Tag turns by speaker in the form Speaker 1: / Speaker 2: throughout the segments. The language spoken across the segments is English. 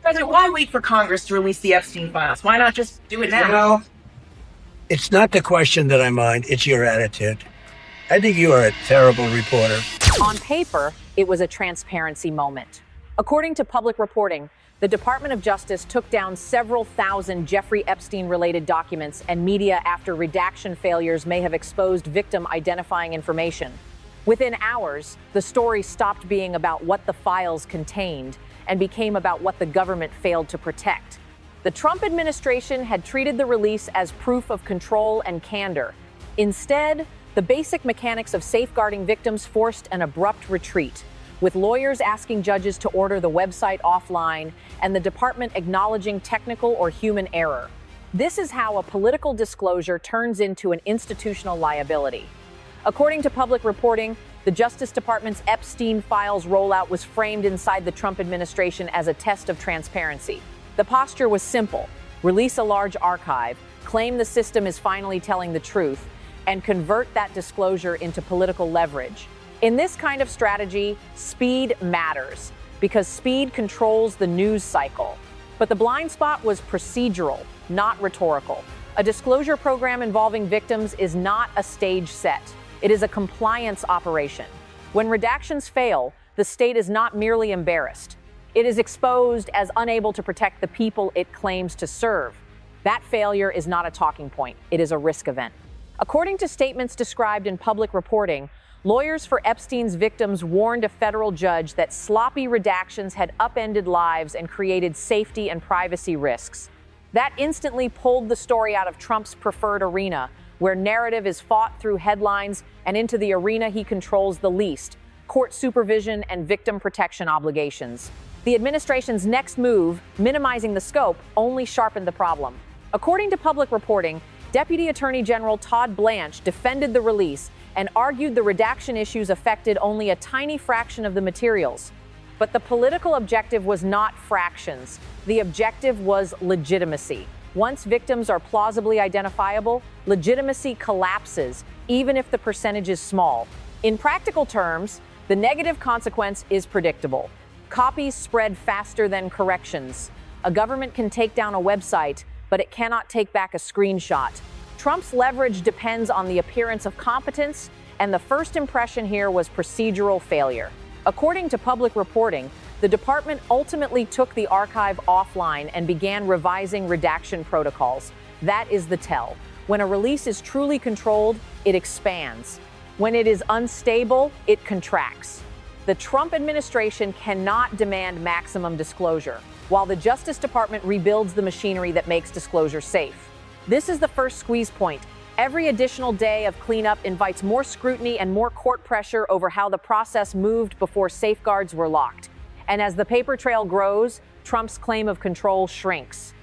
Speaker 1: President, why wait for Congress to release the Epstein files? Why not just do it now?
Speaker 2: You know, it's not the question that I mind, it's your attitude. I think you are a terrible reporter.
Speaker 3: On paper, it was a transparency moment. According to public reporting, the Department of Justice took down several thousand Jeffrey Epstein-related documents, and media after redaction failures may have exposed victim identifying information. Within hours, the story stopped being about what the files contained and became about what the government failed to protect. The Trump administration had treated the release as proof of control and candor. Instead, the basic mechanics of safeguarding victims forced an abrupt retreat, with lawyers asking judges to order the website offline and the department acknowledging technical or human error. This is how a political disclosure turns into an institutional liability. According to public reporting, the Justice Department's Epstein files rollout was framed inside the Trump administration as a test of transparency. The posture was simple: release a large archive, claim the system is finally telling the truth, and convert that disclosure into political leverage. In this kind of strategy, speed matters, because speed controls the news cycle. But the blind spot was procedural, not rhetorical. A disclosure program involving victims is not a stage set. It is a compliance operation. When redactions fail, the state is not merely embarrassed. It is exposed as unable to protect the people it claims to serve. That failure is not a talking point. It is a risk event. According to statements described in public reporting, lawyers for Epstein's victims warned a federal judge that sloppy redactions had upended lives and created safety and privacy risks. That instantly pulled the story out of Trump's preferred arena, where narrative is fought through headlines, and into the arena he controls the least: court supervision and victim protection obligations. The administration's next move, minimizing the scope, only sharpened the problem. According to public reporting, Deputy Attorney General Todd Blanche defended the release and argued the redaction issues affected only a tiny fraction of the materials. But the political objective was not fractions. The objective was legitimacy. Once victims are plausibly identifiable, legitimacy collapses, even if the percentage is small. In practical terms, the negative consequence is predictable. Copies spread faster than corrections. A government can take down a website, but it cannot take back a screenshot. Trump's leverage depends on the appearance of competence, and the first impression here was procedural failure. According to public reporting, the department ultimately took the archive offline and began revising redaction protocols. That is the tell. When a release is truly controlled, it expands. When it is unstable, it contracts. The Trump administration cannot demand maximum disclosure, while the Justice Department rebuilds the machinery that makes disclosure safe. This is the first squeeze point. Every additional day of cleanup invites more scrutiny and more court pressure over how the process moved before safeguards were locked. And as the paper trail grows, Trump's claim of control shrinks.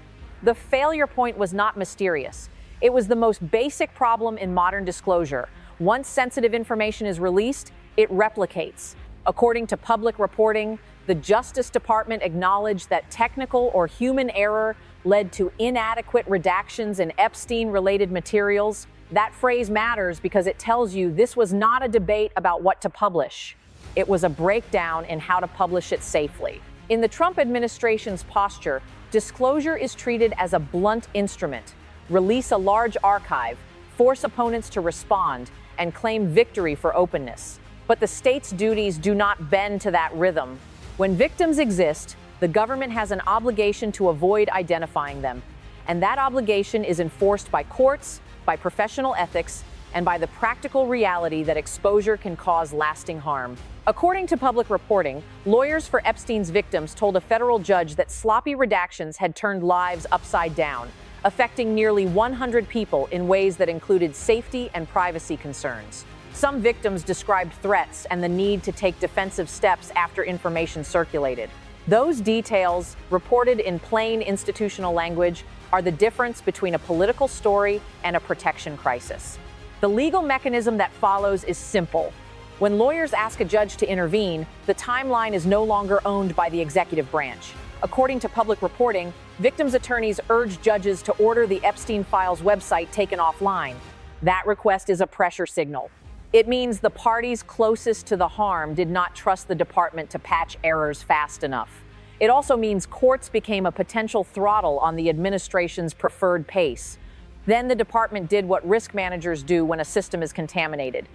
Speaker 3: The failure point was not mysterious. It was the most basic problem in modern disclosure. Once sensitive information is released, it replicates. According to public reporting, the Justice Department acknowledged that technical or human error led to inadequate redactions in Epstein-related materials. That phrase matters because it tells you this was not a debate about what to publish. It was a breakdown in how to publish it safely. In the Trump administration's posture, disclosure is treated as a blunt instrument. Release a large archive, force opponents to respond, and claim victory for openness. But the state's duties do not bend to that rhythm. When victims exist, the government has an obligation to avoid identifying them, and that obligation is enforced by courts, by professional ethics, and by the practical reality that exposure can cause lasting harm. According to public reporting, lawyers for Epstein's victims told a federal judge that sloppy redactions had turned lives upside down, affecting nearly 100 people in ways that included safety and privacy concerns. Some victims described threats and the need to take defensive steps after information circulated. Those details, reported in plain institutional language, are the difference between a political story and a protection crisis. The legal mechanism that follows is simple. When lawyers ask a judge to intervene, the timeline is no longer owned by the executive branch. According to public reporting, victims' attorneys urged judges to order the Epstein files website taken offline. That request is a pressure signal. It means the parties closest to the harm did not trust the department to patch errors fast enough. It also means courts became a potential throttle on the administration's preferred pace. Then the department did what risk managers do when a system is contaminated.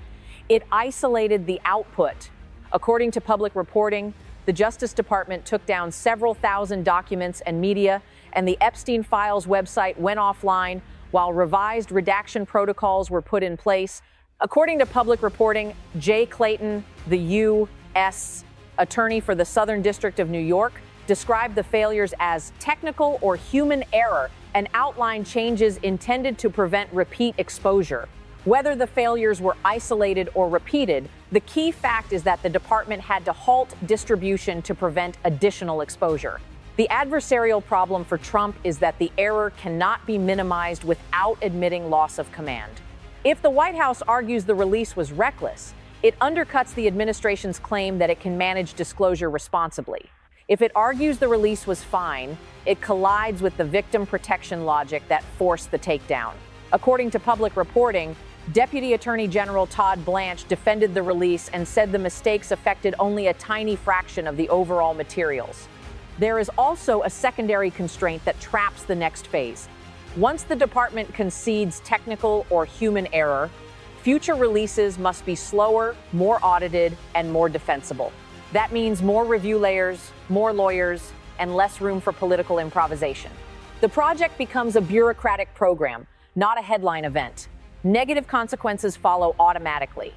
Speaker 3: It isolated the output. According to public reporting, the Justice Department took down several thousand documents and media, and the Epstein Files website went offline while revised redaction protocols were put in place. According to public reporting, Jay Clayton, the U.S. Attorney for the Southern District of New York, described the failures as technical or human error and outlined changes intended to prevent repeat exposure. Whether the failures were isolated or repeated, the key fact is that the department had to halt distribution to prevent additional exposure. The adversarial problem for Trump is that the error cannot be minimized without admitting loss of command. If the White House argues the release was reckless, it undercuts the administration's claim that it can manage disclosure responsibly. If it argues the release was fine, it collides with the victim protection logic that forced the takedown. According to public reporting, Deputy Attorney General Todd Blanche defended the release and said the mistakes affected only a tiny fraction of the overall materials. There is also a secondary constraint that traps the next phase. Once the department concedes technical or human error, future releases must be slower, more audited, and more defensible. That means more review layers, more lawyers, and less room for political improvisation. The project becomes a bureaucratic program, not a headline event. Negative consequences follow automatically.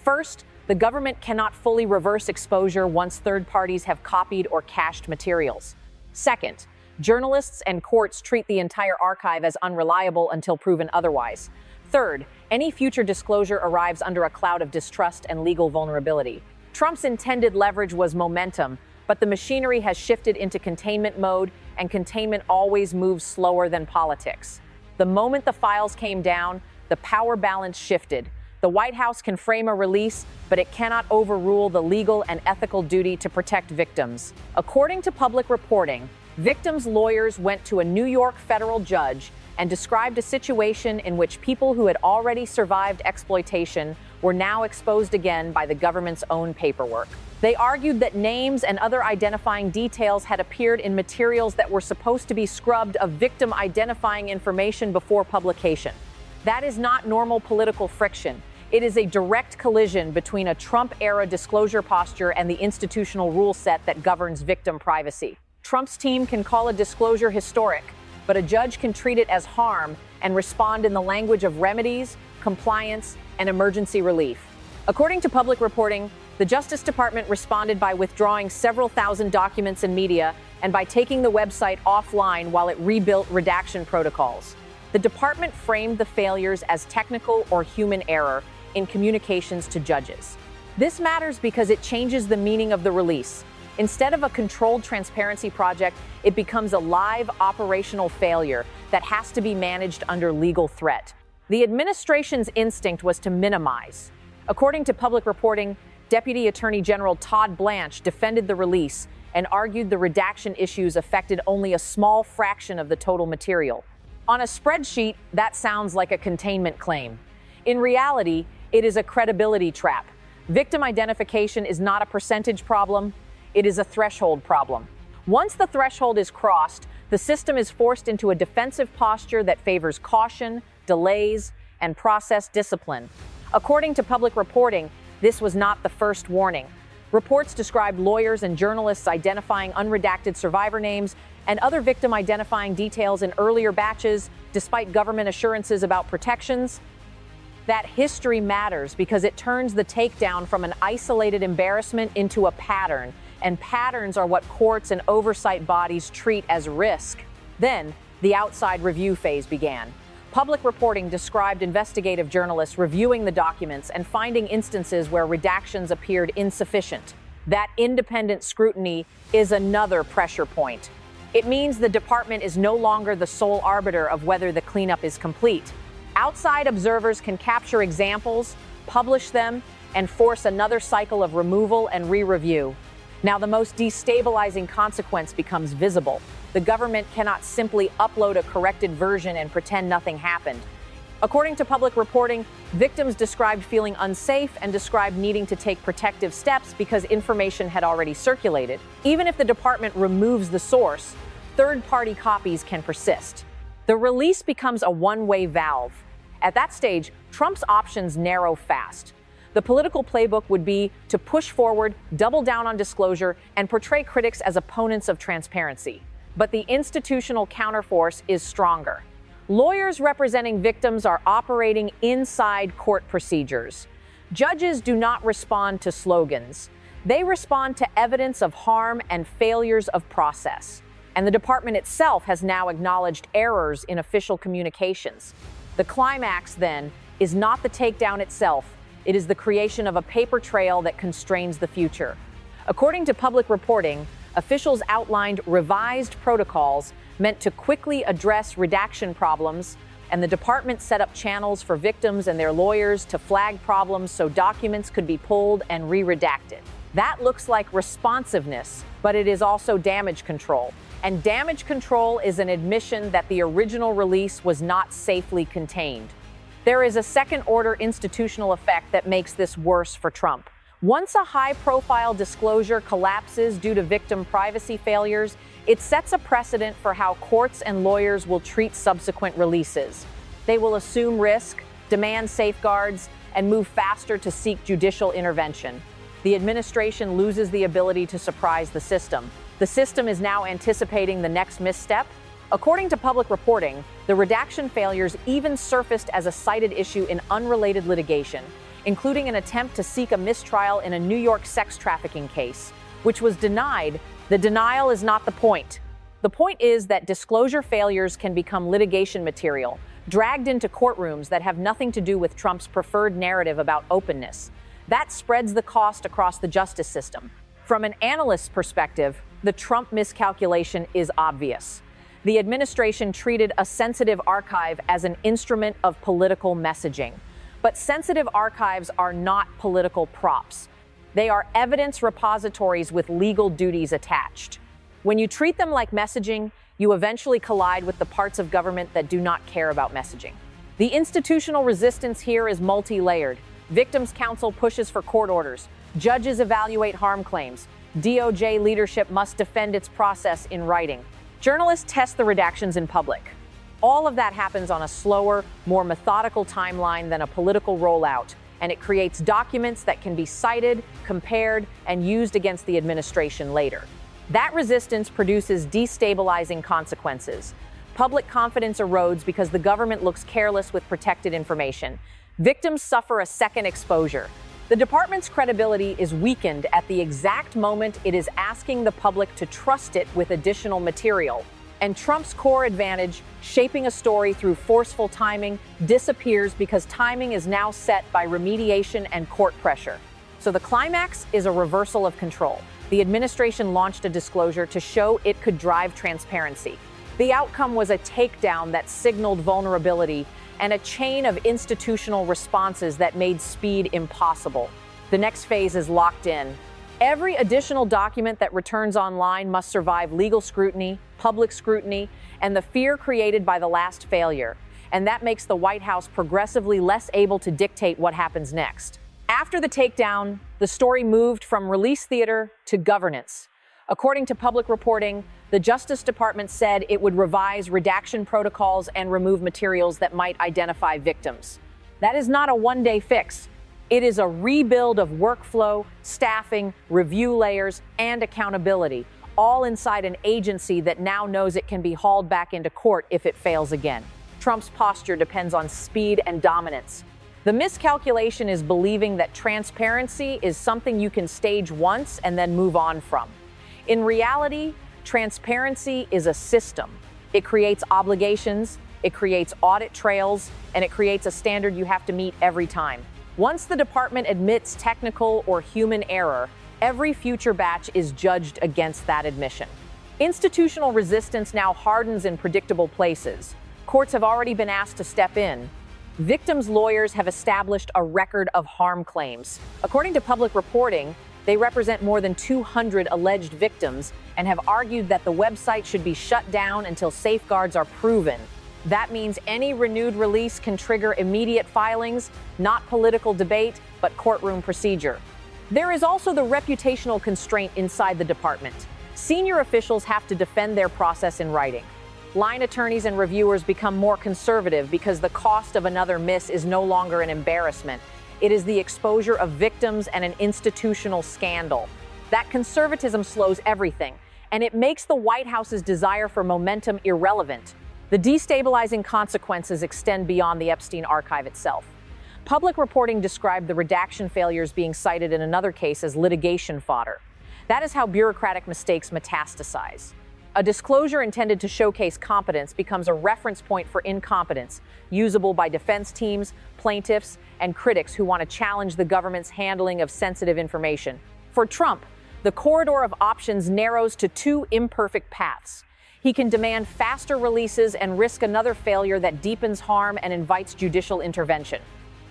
Speaker 3: First, the government cannot fully reverse exposure once third parties have copied or cached materials. Second, journalists and courts treat the entire archive as unreliable until proven otherwise. Third, any future disclosure arrives under a cloud of distrust and legal vulnerability. Trump's intended leverage was momentum, but the machinery has shifted into containment mode, and containment always moves slower than politics. The moment the files came down, the power balance shifted. The White House can frame a release, but it cannot overrule the legal and ethical duty to protect victims. According to public reporting, victims' lawyers went to a New York federal judge and described a situation in which people who had already survived exploitation were now exposed again by the government's own paperwork. They argued that names and other identifying details had appeared in materials that were supposed to be scrubbed of victim identifying information before publication. That is not normal political friction. It is a direct collision between a Trump-era disclosure posture and the institutional rule set that governs victim privacy. Trump's team can call a disclosure historic, but a judge can treat it as harm and respond in the language of remedies, compliance, and emergency relief. According to public reporting, the Justice Department responded by withdrawing several thousand documents and media and by taking the website offline while it rebuilt redaction protocols. The department framed the failures as technical or human error in communications to judges. This matters because it changes the meaning of the release. Instead of a controlled transparency project, it becomes a live operational failure that has to be managed under legal threat. The administration's instinct was to minimize. According to public reporting, Deputy Attorney General Todd Blanche defended the release and argued the redaction issues affected only a small fraction of the total material. On a spreadsheet, that sounds like a containment claim. In reality, it is a credibility trap. Victim identification is not a percentage problem, it is a threshold problem. Once the threshold is crossed, the system is forced into a defensive posture that favors caution, delays, and process discipline. According to public reporting, this was not the first warning. Reports described lawyers and journalists identifying unredacted survivor names and other victim identifying details in earlier batches, despite government assurances about protections. That history matters because it turns the takedown from an isolated embarrassment into a pattern, and patterns are what courts and oversight bodies treat as risk. Then, the outside review phase began. Public reporting described investigative journalists reviewing the documents and finding instances where redactions appeared insufficient. That independent scrutiny is another pressure point. It means the department is no longer the sole arbiter of whether the cleanup is complete. Outside observers can capture examples, publish them, and force another cycle of removal and re-review. Now, the most destabilizing consequence becomes visible. The government cannot simply upload a corrected version and pretend nothing happened. According to public reporting, victims described feeling unsafe and described needing to take protective steps because information had already circulated. Even if the department removes the source, third-party copies can persist. The release becomes a one-way valve. At that stage, Trump's options narrow fast. The political playbook would be to push forward, double down on disclosure, and portray critics as opponents of transparency. But the institutional counterforce is stronger. Lawyers representing victims are operating inside court procedures. Judges do not respond to slogans. They respond to evidence of harm and failures of process. And the department itself has now acknowledged errors in official communications. The climax, then, is not the takedown itself. It is the creation of a paper trail that constrains the future. According to public reporting, officials outlined revised protocols meant to quickly address redaction problems, and the department set up channels for victims and their lawyers to flag problems so documents could be pulled and re-redacted. That looks like responsiveness, but it is also damage control. And damage control is an admission that the original release was not safely contained. There is a second-order institutional effect that makes this worse for Trump. Once a high-profile disclosure collapses due to victim privacy failures, it sets a precedent for how courts and lawyers will treat subsequent releases. They will assume risk, demand safeguards, and move faster to seek judicial intervention. The administration loses the ability to surprise the system. The system is now anticipating the next misstep. According to public reporting, the redaction failures even surfaced as a cited issue in unrelated litigation, including an attempt to seek a mistrial in a New York sex trafficking case, which was denied. The denial is not the point. The point is that disclosure failures can become litigation material, dragged into courtrooms that have nothing to do with Trump's preferred narrative about openness. That spreads the cost across the justice system. From an analyst's perspective, the Trump miscalculation is obvious. The administration treated a sensitive archive as an instrument of political messaging. But sensitive archives are not political props. They are evidence repositories with legal duties attached. When you treat them like messaging, you eventually collide with the parts of government that do not care about messaging. The institutional resistance here is multi-layered. Victims' counsel pushes for court orders. Judges evaluate harm claims. DOJ leadership must defend its process in writing. Journalists test the redactions in public. All of that happens on a slower, more methodical timeline than a political rollout, and it creates documents that can be cited, compared, and used against the administration later. That resistance produces destabilizing consequences. Public confidence erodes because the government looks careless with protected information. Victims suffer a second exposure. The department's credibility is weakened at the exact moment it is asking the public to trust it with additional material. And Trump's core advantage, shaping a story through forceful timing, disappears because timing is now set by remediation and court pressure. So the climax is a reversal of control. The administration launched a disclosure to show it could drive transparency. The outcome was a takedown that signaled vulnerability and a chain of institutional responses that made speed impossible. The next phase is locked in. Every additional document that returns online must survive legal scrutiny, public scrutiny, and the fear created by the last failure. And that makes the White House progressively less able to dictate what happens next. After the takedown, the story moved from release theater to governance. According to public reporting, the Justice Department said it would revise redaction protocols and remove materials that might identify victims. That is not a one-day fix. It is a rebuild of workflow, staffing, review layers, and accountability, all inside an agency that now knows it can be hauled back into court if it fails again. Trump's posture depends on speed and dominance. The miscalculation is believing that transparency is something you can stage once and then move on from. In reality, transparency is a system. It creates obligations, it creates audit trails, and it creates a standard you have to meet every time. Once the department admits technical or human error, every future batch is judged against that admission. Institutional resistance now hardens in predictable places. Courts have already been asked to step in. Victims' lawyers have established a record of harm claims. According to public reporting, they represent more than 200 alleged victims and have argued that the website should be shut down until safeguards are proven. That means any renewed release can trigger immediate filings, not political debate, but courtroom procedure. There is also the reputational constraint inside the department. Senior officials have to defend their process in writing. Line attorneys and reviewers become more conservative because the cost of another miss is no longer an embarrassment. It is the exposure of victims and an institutional scandal. That conservatism slows everything, and it makes the White House's desire for momentum irrelevant. The destabilizing consequences extend beyond the Epstein archive itself. Public reporting described the redaction failures being cited in another case as litigation fodder. That is how bureaucratic mistakes metastasize. A disclosure intended to showcase competence becomes a reference point for incompetence, usable by defense teams, plaintiffs, and critics who want to challenge the government's handling of sensitive information. For Trump, the corridor of options narrows to two imperfect paths. He can demand faster releases and risk another failure that deepens harm and invites judicial intervention.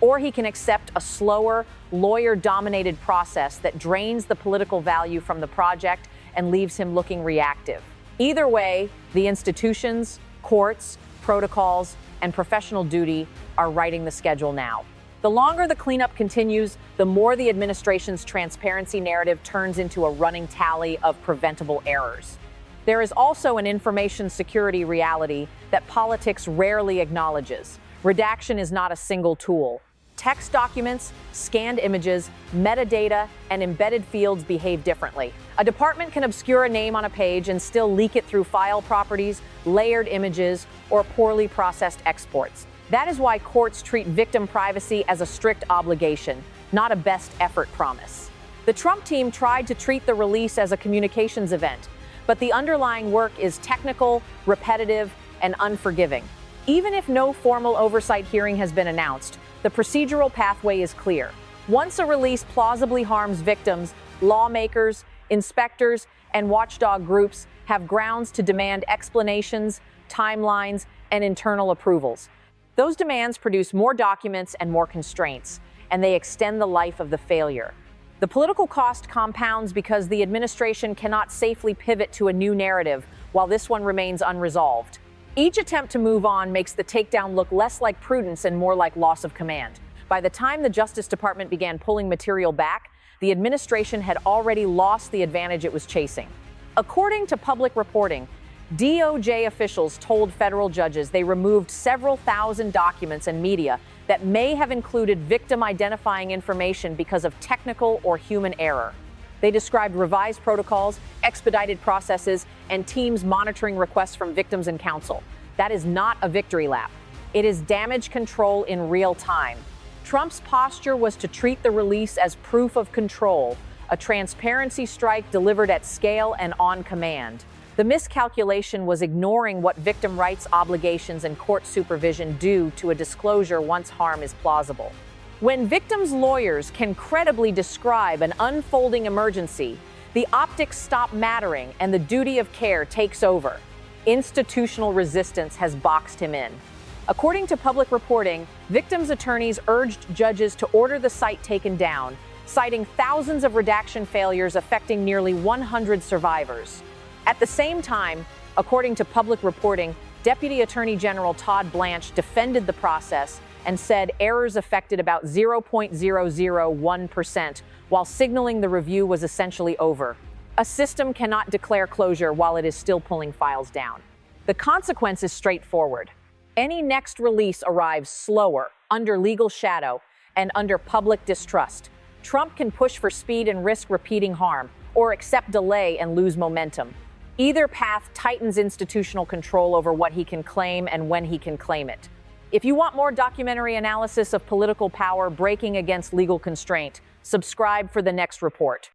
Speaker 3: Or he can accept a slower, lawyer-dominated process that drains the political value from the project and leaves him looking reactive. Either way, the institutions, courts, protocols, and professional duty are writing the schedule now. The longer the cleanup continues, the more the administration's transparency narrative turns into a running tally of preventable errors. There is also an information security reality that politics rarely acknowledges. Redaction is not a single tool. Text documents, scanned images, metadata, and embedded fields behave differently. A department can obscure a name on a page and still leak it through file properties, layered images, or poorly processed exports. That is why courts treat victim privacy as a strict obligation, not a best effort promise. The Trump team tried to treat the release as a communications event, but the underlying work is technical, repetitive, and unforgiving. Even if no formal oversight hearing has been announced, the procedural pathway is clear. Once a release plausibly harms victims, lawmakers, inspectors, and watchdog groups have grounds to demand explanations, timelines, and internal approvals. Those demands produce more documents and more constraints, and they extend the life of the failure. The political cost compounds because the administration cannot safely pivot to a new narrative while this one remains unresolved. Each attempt to move on makes the takedown look less like prudence and more like loss of command. By the time the Justice Department began pulling material back, the administration had already lost the advantage it was chasing. According to public reporting, DOJ officials told federal judges they removed several thousand documents and media that may have included victim-identifying information because of technical or human error. They described revised protocols, expedited processes, and teams monitoring requests from victims and counsel. That is not a victory lap. It is damage control in real time. Trump's posture was to treat the release as proof of control, a transparency strike delivered at scale and on command. The miscalculation was ignoring what victim rights obligations and court supervision do to a disclosure once harm is plausible. When victims' lawyers can credibly describe an unfolding emergency, the optics stop mattering and the duty of care takes over. Institutional resistance has boxed him in. According to public reporting, victims' attorneys urged judges to order the site taken down, citing thousands of redaction failures affecting nearly 100 survivors. At the same time, according to public reporting, Deputy Attorney General Todd Blanche defended the process and said errors affected about 0.001%, while signaling the review was essentially over. A system cannot declare closure while it is still pulling files down. The consequence is straightforward. Any next release arrives slower, under legal shadow, and under public distrust. Trump can push for speed and risk repeating harm, or accept delay and lose momentum. Either path tightens institutional control over what he can claim and when he can claim it. If you want more documentary analysis of political power breaking against legal constraint, subscribe for the next report.